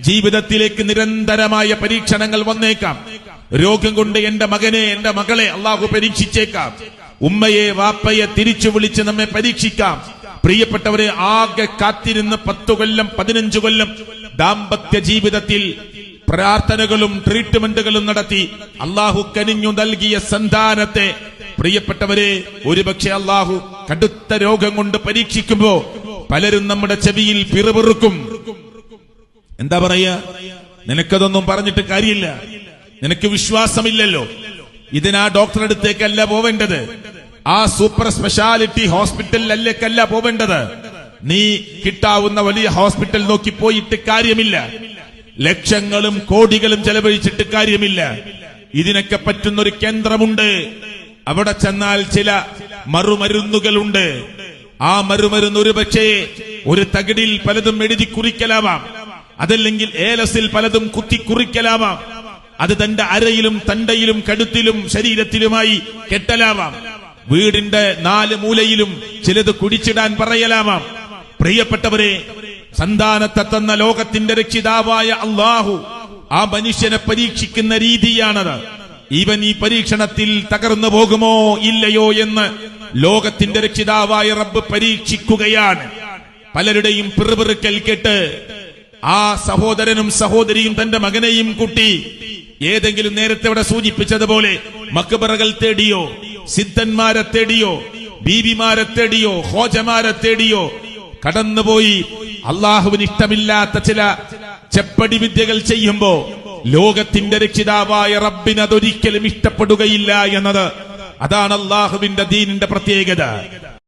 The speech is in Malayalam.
ജീവിതത്തിലേക്ക് നിരന്തരമായ പരീക്ഷണങ്ങൾ വന്നേക്കാം. രോഗം കൊണ്ട് എന്റെ മകനെ, എന്റെ മകളെ അള്ളാഹു പരീക്ഷിച്ചേക്കാം. ഉമ്മയെ വാപ്പയെ തിരിച്ചു വിളിച്ച് നമ്മെ പരീക്ഷിക്കാം. പ്രിയപ്പെട്ടവരെ, ആകെ കാത്തിരുന്ന് 10 കൊല്ലം 15 കൊല്ലം ദാമ്പത്യ ജീവിതത്തിൽ പ്രാർത്ഥനകളും ട്രീറ്റ്മെന്റുകളും നടത്തി അള്ളാഹു കനിഞ്ഞു നൽകിയ സന്താനത്തെ പ്രിയപ്പെട്ടവരെ ഒരുപക്ഷെ അള്ളാഹു കടുത്ത രോഗം കൊണ്ട് പരീക്ഷിക്കുമ്പോ പലരും നമ്മുടെ ചെവിയിൽ പിറുപിറുക്കും. എന്താ പറയാ, നിനക്കതൊന്നും പറഞ്ഞിട്ട് കാര്യമില്ല, നിനക്ക് വിശ്വാസമില്ലല്ലോ, ഇതിനാ ഡോക്ടറെ അടുത്തേക്കല്ല പോവേണ്ടത്, ആ സൂപ്പർ സ്പെഷ്യാലിറ്റി ഹോസ്പിറ്റലിലേക്കല്ല പോവേണ്ടത്, നീ കിട്ടാവുന്ന വലിയ ഹോസ്പിറ്റൽ നോക്കി പോയിട്ട് കാര്യമില്ല, ലക്ഷങ്ങളും കോടികളും ചെലവഴിച്ചിട്ട് കാര്യമില്ല, ഇതിനൊക്കെ പറ്റുന്നൊരു കേന്ദ്രമുണ്ട്, അവിടെ ചെന്നാൽ ചില മറുമരുന്നുകളുണ്ട്, ആ മറുമരുന്ന് ഒരുപക്ഷേ ഒരു തകിടിൽ പലതും എഴുതി കുറിക്കലാവാം, അതല്ലെങ്കിൽ ഏലസിൽ പലതും കുത്തി കുറിക്കലാവാം, അത് തന്റെ അരയിലും തണ്ടയിലും കഴുത്തിലും ശരീരത്തിലുമായി കെട്ടലാവാം, വീടിന്റെ 4 മൂലയിലും ചിലത് കുടിച്ചിടാൻ പറയലാവാം. പ്രിയപ്പെട്ടവരെ, സന്താനത്തെ തന്ന ലോകത്തിന്റെ രക്ഷിതാവായ അള്ളാഹു ആ മനുഷ്യനെ പരീക്ഷിക്കുന്ന രീതിയാണത്. ഇവൻ ഈ പരീക്ഷണത്തിൽ തകർന്നു പോകുമോ ഇല്ലയോ എന്ന് ലോകത്തിന്റെ രക്ഷിതാവായ റബ്ബ് പരീക്ഷിക്കുകയാണ്. പലരുടെയും പിറുപിറുക്കൽ കേട്ട് ആ സഹോദരനും സഹോദരിയും തന്റെ മകനെയും കൂട്ടി ഏതെങ്കിലും നേരത്തെ ഇവിടെ സൂചിപ്പിച്ചതുപോലെ മക്ബറകൾ തേടിയോ, സിദ്ധന്മാരെ തേടിയോ, ബീവിമാരെ തേടിയോ, ഹോജമാരെ തേടിയോ കടന്നുപോയി അള്ളാഹുവിന് ഇഷ്ടമില്ലാത്ത ചില ചെപ്പടി വിദ്യകൾ ചെയ്യുമ്പോ ലോകത്തിന്റെ രക്ഷിതാവായ റബ്ബിന് അതൊരിക്കലും ഇഷ്ടപ്പെടുകയില്ല എന്നത്, അതാണ് അള്ളാഹുവിന്റെ ദീനിന്റെ പ്രത്യേകത.